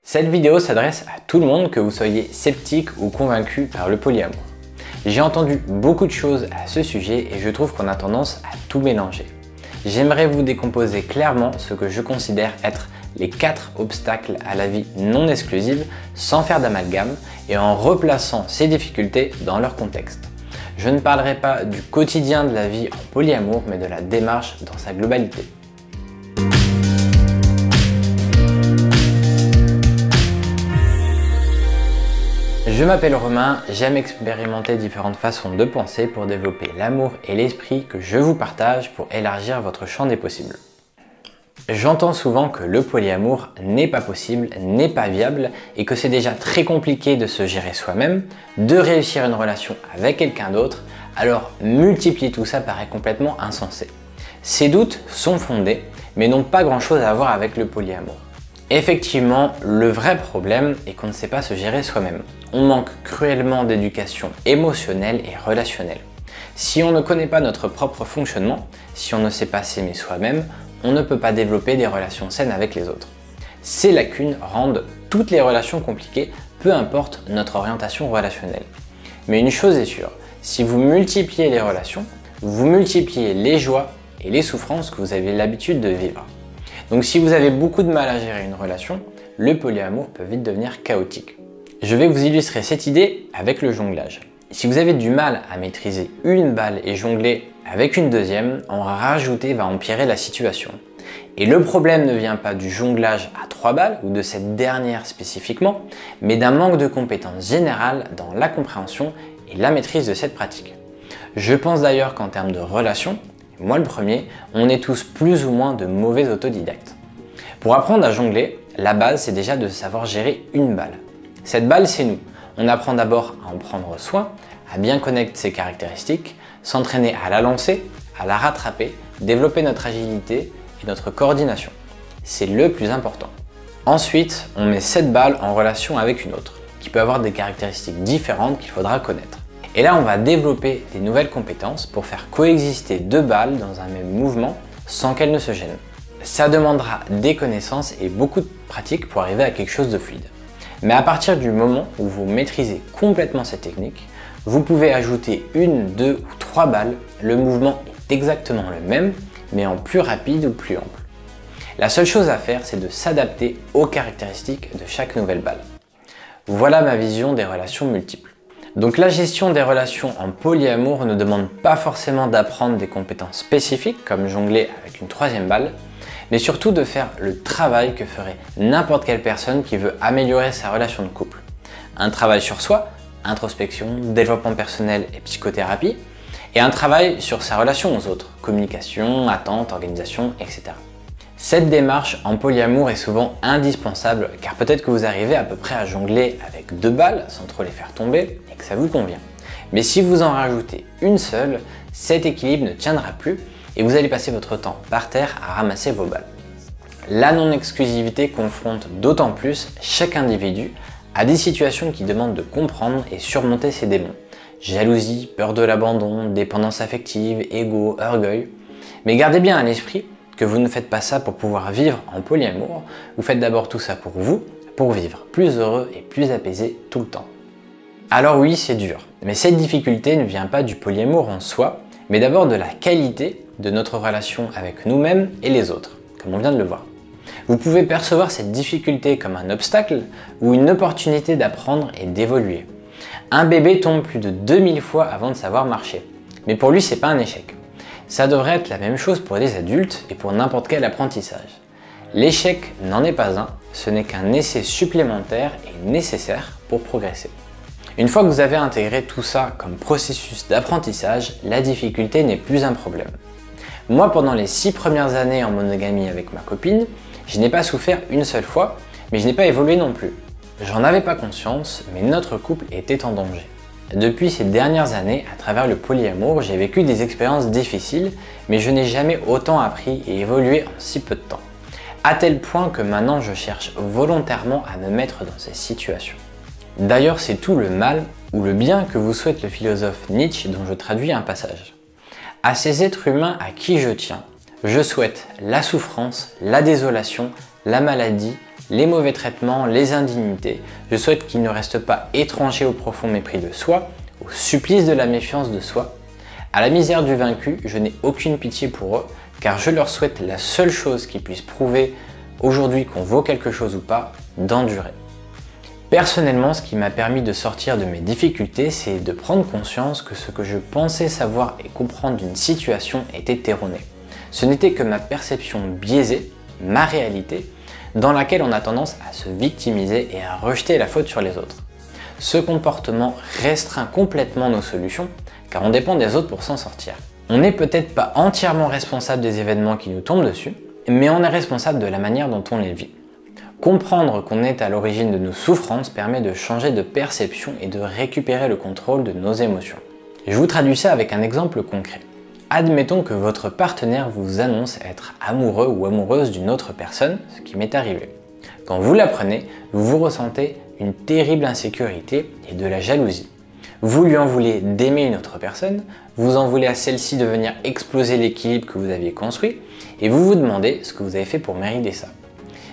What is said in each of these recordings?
Cette vidéo s'adresse à tout le monde, que vous soyez sceptique ou convaincu par le polyamour. J'ai entendu beaucoup de choses à ce sujet et je trouve qu'on a tendance à tout mélanger. J'aimerais vous décomposer clairement ce que je considère être les 4 obstacles à la vie non exclusive sans faire d'amalgame et en replaçant ces difficultés dans leur contexte. Je ne parlerai pas du quotidien de la vie en polyamour mais de la démarche dans sa globalité. Je m'appelle Romain, j'aime expérimenter différentes façons de penser pour développer l'amour et l'esprit que je vous partage pour élargir votre champ des possibles. J'entends souvent que le polyamour n'est pas possible, n'est pas viable et que c'est déjà très compliqué de se gérer soi-même, de réussir une relation avec quelqu'un d'autre, alors multiplier tout ça paraît complètement insensé. Ces doutes sont fondés, mais n'ont pas grand-chose à voir avec le polyamour. Effectivement, le vrai problème est qu'on ne sait pas se gérer soi-même. On manque cruellement d'éducation émotionnelle et relationnelle. Si on ne connaît pas notre propre fonctionnement, si on ne sait pas s'aimer soi-même, on ne peut pas développer des relations saines avec les autres. Ces lacunes rendent toutes les relations compliquées, peu importe notre orientation relationnelle. Mais une chose est sûre, si vous multipliez les relations, vous multipliez les joies et les souffrances que vous avez l'habitude de vivre. Donc si vous avez beaucoup de mal à gérer une relation, le polyamour peut vite devenir chaotique. Je vais vous illustrer cette idée avec le jonglage. Si vous avez du mal à maîtriser une balle et jongler avec une deuxième, en rajouter va empirer la situation. Et le problème ne vient pas du jonglage à 3 balles ou de cette dernière spécifiquement, mais d'un manque de compétences générales dans la compréhension et la maîtrise de cette pratique. Je pense d'ailleurs qu'en termes de relations, moi le premier, on est tous plus ou moins de mauvais autodidactes. Pour apprendre à jongler, la base c'est déjà de savoir gérer une balle. Cette balle c'est nous. On apprend d'abord à en prendre soin, à bien connaître ses caractéristiques, s'entraîner à la lancer, à la rattraper, développer notre agilité et notre coordination. C'est le plus important. Ensuite, on met cette balle en relation avec une autre, qui peut avoir des caractéristiques différentes qu'il faudra connaître. Et là, on va développer des nouvelles compétences pour faire coexister 2 balles dans un même mouvement sans qu'elles ne se gênent. Ça demandera des connaissances et beaucoup de pratique pour arriver à quelque chose de fluide. Mais à partir du moment où vous maîtrisez complètement cette technique, vous pouvez ajouter 1, 2 ou 3 balles, le mouvement est exactement le même, mais en plus rapide ou plus ample. La seule chose à faire, c'est de s'adapter aux caractéristiques de chaque nouvelle balle. Voilà ma vision des relations multiples. Donc la gestion des relations en polyamour ne demande pas forcément d'apprendre des compétences spécifiques comme jongler avec une 3e balle, mais surtout de faire le travail que ferait n'importe quelle personne qui veut améliorer sa relation de couple. Un travail sur soi, introspection, développement personnel et psychothérapie, et un travail sur sa relation aux autres, communication, attente, organisation, etc. Cette démarche en polyamour est souvent indispensable car peut-être que vous arrivez à peu près à jongler avec 2 balles sans trop les faire tomber et que ça vous convient. Mais si vous en rajoutez une seule, cet équilibre ne tiendra plus et vous allez passer votre temps par terre à ramasser vos balles. La non-exclusivité confronte d'autant plus chaque individu à des situations qui demandent de comprendre et surmonter ses démons. Jalousie, peur de l'abandon, dépendance affective, ego, orgueil. Mais gardez bien à l'esprit que vous ne faites pas ça pour pouvoir vivre en polyamour, vous faites d'abord tout ça pour vous, pour vivre plus heureux et plus apaisé tout le temps. Alors oui, c'est dur, mais cette difficulté ne vient pas du polyamour en soi, mais d'abord de la qualité de notre relation avec nous-mêmes et les autres, comme on vient de le voir. Vous pouvez percevoir cette difficulté comme un obstacle ou une opportunité d'apprendre et d'évoluer. Un bébé tombe plus de 2000 fois avant de savoir marcher, mais pour lui c'est pas un échec. Ça devrait être la même chose pour les adultes et pour n'importe quel apprentissage. L'échec n'en est pas un, ce n'est qu'un essai supplémentaire et nécessaire pour progresser. Une fois que vous avez intégré tout ça comme processus d'apprentissage, la difficulté n'est plus un problème. Moi, pendant les 6 premières années en monogamie avec ma copine, je n'ai pas souffert une seule fois, mais je n'ai pas évolué non plus. J'en avais pas conscience, mais notre couple était en danger. Depuis ces dernières années, à travers le polyamour, j'ai vécu des expériences difficiles, mais je n'ai jamais autant appris et évolué en si peu de temps. À tel point que maintenant je cherche volontairement à me mettre dans ces situations. D'ailleurs, c'est tout le mal ou le bien que vous souhaite le philosophe Nietzsche dont je traduis un passage. À ces êtres humains à qui je tiens, je souhaite la souffrance, la désolation, la maladie, les mauvais traitements, les indignités. Je souhaite qu'ils ne restent pas étrangers au profond mépris de soi, au supplice de la méfiance de soi. À la misère du vaincu, je n'ai aucune pitié pour eux, car je leur souhaite la seule chose qui puisse prouver aujourd'hui qu'on vaut quelque chose ou pas, d'endurer. Personnellement, ce qui m'a permis de sortir de mes difficultés, c'est de prendre conscience que ce que je pensais savoir et comprendre d'une situation était erroné. Ce n'était que ma perception biaisée, ma réalité, dans laquelle on a tendance à se victimiser et à rejeter la faute sur les autres. Ce comportement restreint complètement nos solutions, car on dépend des autres pour s'en sortir. On n'est peut-être pas entièrement responsable des événements qui nous tombent dessus, mais on est responsable de la manière dont on les vit. Comprendre qu'on est à l'origine de nos souffrances permet de changer de perception et de récupérer le contrôle de nos émotions. Je vous traduis ça avec un exemple concret. Admettons que votre partenaire vous annonce être amoureux ou amoureuse d'une autre personne, ce qui m'est arrivé. Quand vous l'apprenez, vous ressentez une terrible insécurité et de la jalousie. Vous lui en voulez d'aimer une autre personne, vous en voulez à celle-ci de venir exploser l'équilibre que vous aviez construit, et vous vous demandez ce que vous avez fait pour mériter ça.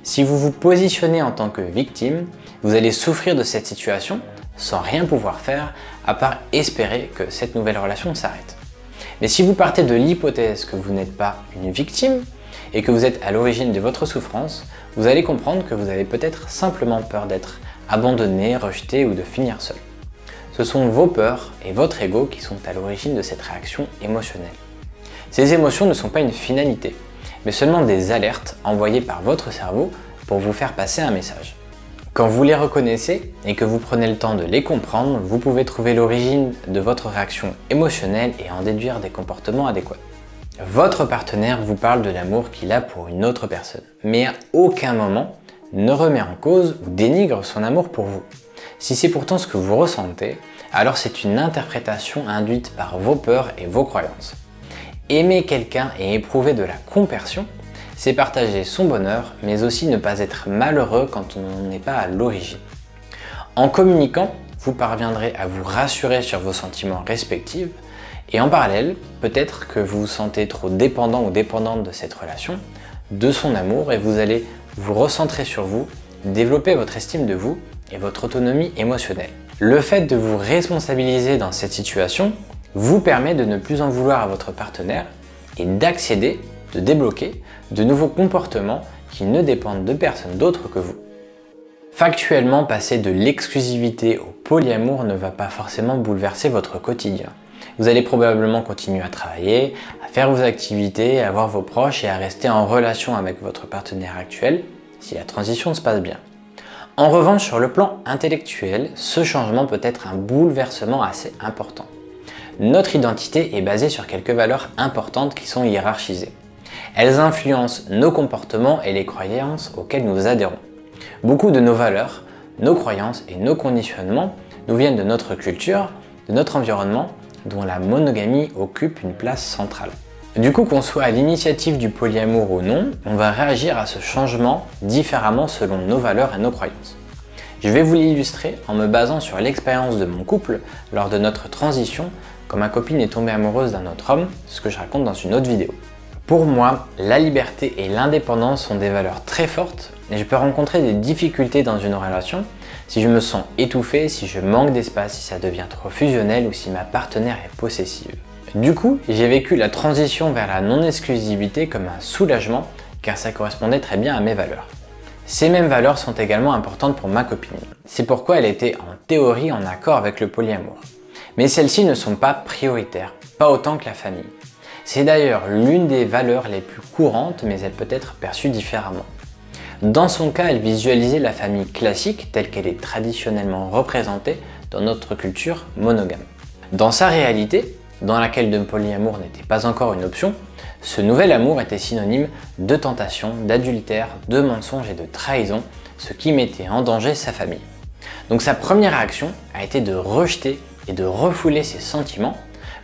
Si vous vous positionnez en tant que victime, vous allez souffrir de cette situation sans rien pouvoir faire à part espérer que cette nouvelle relation s'arrête. Mais si vous partez de l'hypothèse que vous n'êtes pas une victime et que vous êtes à l'origine de votre souffrance, vous allez comprendre que vous avez peut-être simplement peur d'être abandonné, rejeté ou de finir seul. Ce sont vos peurs et votre ego qui sont à l'origine de cette réaction émotionnelle. Ces émotions ne sont pas une finalité, mais seulement des alertes envoyées par votre cerveau pour vous faire passer un message. Quand vous les reconnaissez et que vous prenez le temps de les comprendre, vous pouvez trouver l'origine de votre réaction émotionnelle et en déduire des comportements adéquats. Votre partenaire vous parle de l'amour qu'il a pour une autre personne, mais à aucun moment ne remet en cause ou dénigre son amour pour vous. Si c'est pourtant ce que vous ressentez, alors c'est une interprétation induite par vos peurs et vos croyances. Aimer quelqu'un et éprouver de la compersion, c'est partager son bonheur, mais aussi ne pas être malheureux quand on n'est pas à l'origine. En communiquant, vous parviendrez à vous rassurer sur vos sentiments respectifs, et en parallèle, peut-être que vous vous sentez trop dépendant ou dépendante de cette relation, de son amour, et vous allez vous recentrer sur vous, développer votre estime de vous et votre autonomie émotionnelle. Le fait de vous responsabiliser dans cette situation vous permet de ne plus en vouloir à votre partenaire et d'accéder, de débloquer de nouveaux comportements qui ne dépendent de personne d'autre que vous. Factuellement, passer de l'exclusivité au polyamour ne va pas forcément bouleverser votre quotidien. Vous allez probablement continuer à travailler, à faire vos activités, à voir vos proches et à rester en relation avec votre partenaire actuel si la transition se passe bien. En revanche, sur le plan intellectuel, ce changement peut être un bouleversement assez important. Notre identité est basée sur quelques valeurs importantes qui sont hiérarchisées. Elles influencent nos comportements et les croyances auxquelles nous adhérons. Beaucoup de nos valeurs, nos croyances et nos conditionnements nous viennent de notre culture, de notre environnement, dont la monogamie occupe une place centrale. Du coup, qu'on soit à l'initiative du polyamour ou non, on va réagir à ce changement différemment selon nos valeurs et nos croyances. Je vais vous l'illustrer en me basant sur l'expérience de mon couple lors de notre transition quand ma copine est tombée amoureuse d'un autre homme, ce que je raconte dans une autre vidéo. Pour moi, la liberté et l'indépendance sont des valeurs très fortes et je peux rencontrer des difficultés dans une relation si je me sens étouffé, si je manque d'espace, si ça devient trop fusionnel ou si ma partenaire est possessive. Du coup, j'ai vécu la transition vers la non-exclusivité comme un soulagement car ça correspondait très bien à mes valeurs. Ces mêmes valeurs sont également importantes pour ma copine. C'est pourquoi elle était en théorie en accord avec le polyamour. Mais celles-ci ne sont pas prioritaires, pas autant que la famille. C'est d'ailleurs l'une des valeurs les plus courantes, mais elle peut être perçue différemment. Dans son cas, elle visualisait la famille classique telle qu'elle est traditionnellement représentée dans notre culture monogame. Dans sa réalité, dans laquelle le polyamour n'était pas encore une option, ce nouvel amour était synonyme de tentation, d'adultère, de mensonge et de trahison, ce qui mettait en danger sa famille. Donc sa première réaction a été de rejeter et de refouler ses sentiments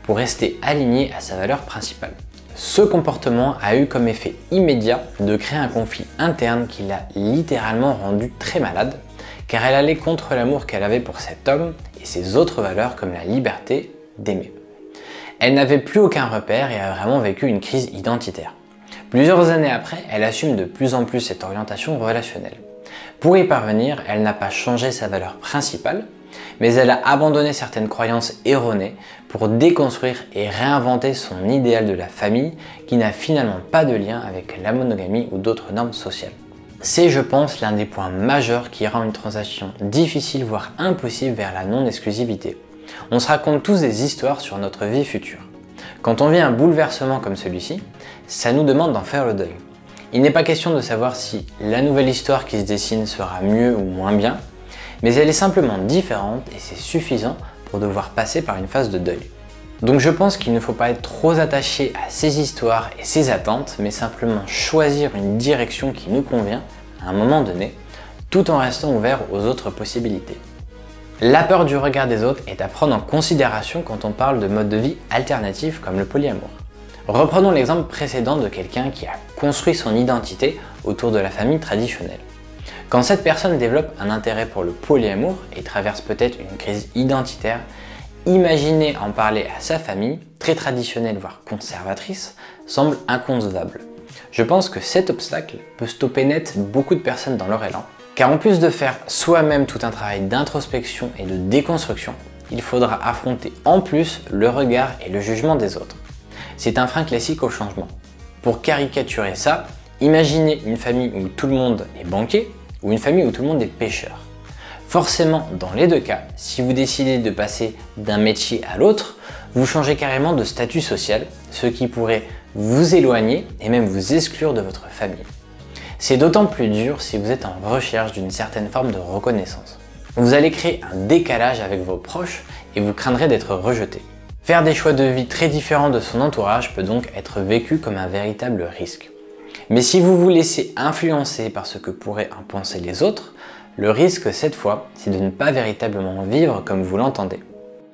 pour rester aligné à sa valeur principale. Ce comportement a eu comme effet immédiat de créer un conflit interne qui l'a littéralement rendue très malade, car elle allait contre l'amour qu'elle avait pour cet homme et ses autres valeurs comme la liberté d'aimer. Elle n'avait plus aucun repère et a vraiment vécu une crise identitaire. Plusieurs années après, elle assume de plus en plus cette orientation relationnelle. Pour y parvenir, elle n'a pas changé sa valeur principale, mais elle a abandonné certaines croyances erronées pour déconstruire et réinventer son idéal de la famille qui n'a finalement pas de lien avec la monogamie ou d'autres normes sociales. C'est, je pense, l'un des points majeurs qui rend une transition difficile voire impossible vers la non-exclusivité. On se raconte tous des histoires sur notre vie future. Quand on vit un bouleversement comme celui-ci, ça nous demande d'en faire le deuil. Il n'est pas question de savoir si la nouvelle histoire qui se dessine sera mieux ou moins bien, mais elle est simplement différente et c'est suffisant pour devoir passer par une phase de deuil. Donc je pense qu'il ne faut pas être trop attaché à ces histoires et ces attentes, mais simplement choisir une direction qui nous convient à un moment donné, tout en restant ouvert aux autres possibilités. La peur du regard des autres est à prendre en considération quand on parle de mode de vie alternatifs comme le polyamour. Reprenons l'exemple précédent de quelqu'un qui a construit son identité autour de la famille traditionnelle. Quand cette personne développe un intérêt pour le polyamour et traverse peut-être une crise identitaire, imaginer en parler à sa famille, très traditionnelle voire conservatrice, semble inconcevable. Je pense que cet obstacle peut stopper net beaucoup de personnes dans leur élan, car en plus de faire soi-même tout un travail d'introspection et de déconstruction, il faudra affronter en plus le regard et le jugement des autres. C'est un frein classique au changement. Pour caricaturer ça, imaginez une famille où tout le monde est banquier ou une famille où tout le monde est pêcheur. Forcément, dans les deux cas, si vous décidez de passer d'un métier à l'autre, vous changez carrément de statut social, ce qui pourrait vous éloigner et même vous exclure de votre famille. C'est d'autant plus dur si vous êtes en recherche d'une certaine forme de reconnaissance. Vous allez créer un décalage avec vos proches et vous craindrez d'être rejeté. Faire des choix de vie très différents de son entourage peut donc être vécu comme un véritable risque. Mais si vous vous laissez influencer par ce que pourraient en penser les autres, le risque cette fois, c'est de ne pas véritablement vivre comme vous l'entendez.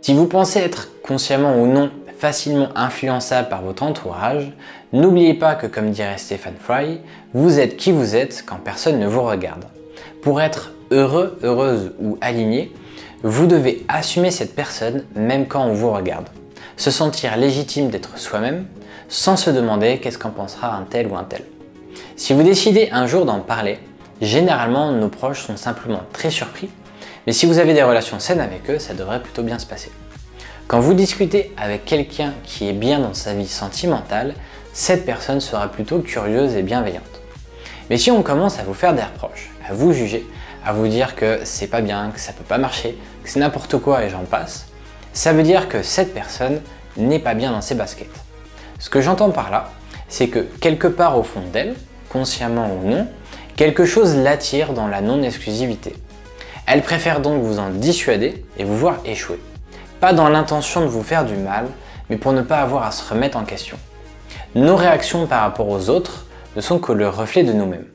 Si vous pensez être consciemment ou non facilement influençable par votre entourage, n'oubliez pas que comme dirait Stephen Fry, vous êtes qui vous êtes quand personne ne vous regarde. Pour être heureux, heureuse ou aligné, vous devez assumer cette personne même quand on vous regarde. Se sentir légitime d'être soi-même, sans se demander qu'est-ce qu'en pensera un tel ou un tel. Si vous décidez un jour d'en parler, généralement nos proches sont simplement très surpris, mais si vous avez des relations saines avec eux, ça devrait plutôt bien se passer. Quand vous discutez avec quelqu'un qui est bien dans sa vie sentimentale, cette personne sera plutôt curieuse et bienveillante. Mais si on commence à vous faire des reproches, à vous juger, à vous dire que c'est pas bien, que ça peut pas marcher, que c'est n'importe quoi et j'en passe, ça veut dire que cette personne n'est pas bien dans ses baskets. Ce que j'entends par là, c'est que quelque part au fond d'elle, consciemment ou non, quelque chose l'attire dans la non-exclusivité. Elle préfère donc vous en dissuader et vous voir échouer. Pas dans l'intention de vous faire du mal, mais pour ne pas avoir à se remettre en question. Nos réactions par rapport aux autres ne sont que le reflet de nous-mêmes.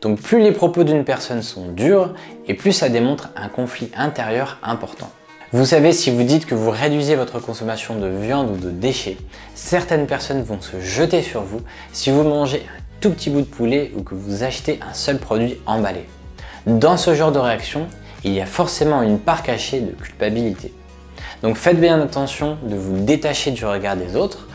Donc plus les propos d'une personne sont durs, et plus ça démontre un conflit intérieur important. Vous savez, si vous dites que vous réduisez votre consommation de viande ou de déchets, certaines personnes vont se jeter sur vous si vous mangez un tout petit bout de poulet ou que vous achetez un seul produit emballé. Dans ce genre de réaction, il y a forcément une part cachée de culpabilité. Donc faites bien attention de vous détacher du regard des autres,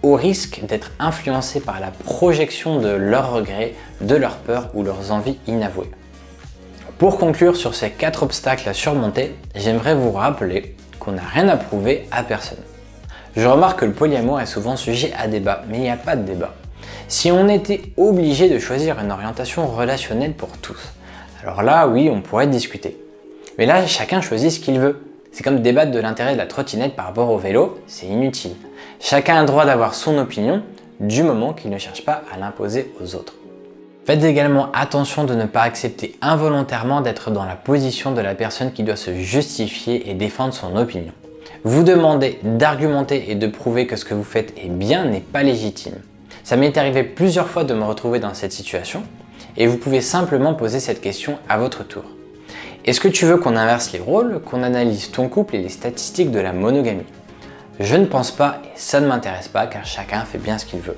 au risque d'être influencé par la projection de leurs regrets, de leurs peurs ou leurs envies inavouées. Pour conclure sur ces 4 obstacles à surmonter, j'aimerais vous rappeler qu'on n'a rien à prouver à personne. Je remarque que le polyamour est souvent sujet à débat, mais il n'y a pas de débat. Si on était obligé de choisir une orientation relationnelle pour tous, alors là oui on pourrait discuter. Mais là chacun choisit ce qu'il veut. C'est comme débattre de l'intérêt de la trottinette par rapport au vélo, c'est inutile. Chacun a le droit d'avoir son opinion, du moment qu'il ne cherche pas à l'imposer aux autres. Faites également attention de ne pas accepter involontairement d'être dans la position de la personne qui doit se justifier et défendre son opinion. Vous demander d'argumenter et de prouver que ce que vous faites est bien n'est pas légitime. Ça m'est arrivé plusieurs fois de me retrouver dans cette situation et vous pouvez simplement poser cette question à votre tour. Est-ce que tu veux qu'on inverse les rôles, qu'on analyse ton couple et les statistiques de la monogamie? Je ne pense pas et ça ne m'intéresse pas car chacun fait bien ce qu'il veut.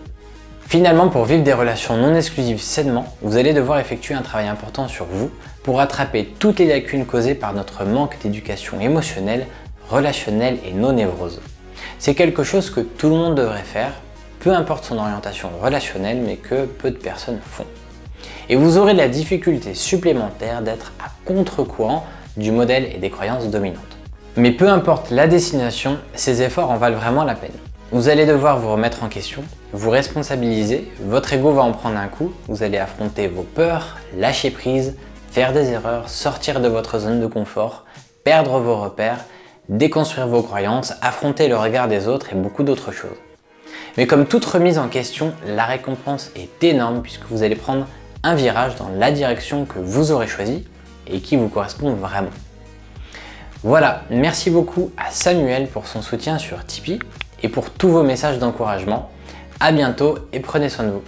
Finalement, pour vivre des relations non exclusives sainement, vous allez devoir effectuer un travail important sur vous pour rattraper toutes les lacunes causées par notre manque d'éducation émotionnelle, relationnelle et non névrose. C'est quelque chose que tout le monde devrait faire, peu importe son orientation relationnelle, mais que peu de personnes font. et vous aurez la difficulté supplémentaire d'être à contre-courant du modèle et des croyances dominantes. Mais peu importe la destination, ces efforts en valent vraiment la peine. Vous allez devoir vous remettre en question, vous responsabiliser, votre ego va en prendre un coup, vous allez affronter vos peurs, lâcher prise, faire des erreurs, sortir de votre zone de confort, perdre vos repères, déconstruire vos croyances, affronter le regard des autres et beaucoup d'autres choses. Mais comme toute remise en question, la récompense est énorme puisque vous allez prendre un virage dans la direction que vous aurez choisie et qui vous correspond vraiment. Voilà, merci beaucoup à Samuel pour son soutien sur Tipeee et pour tous vos messages d'encouragement. À bientôt et prenez soin de vous.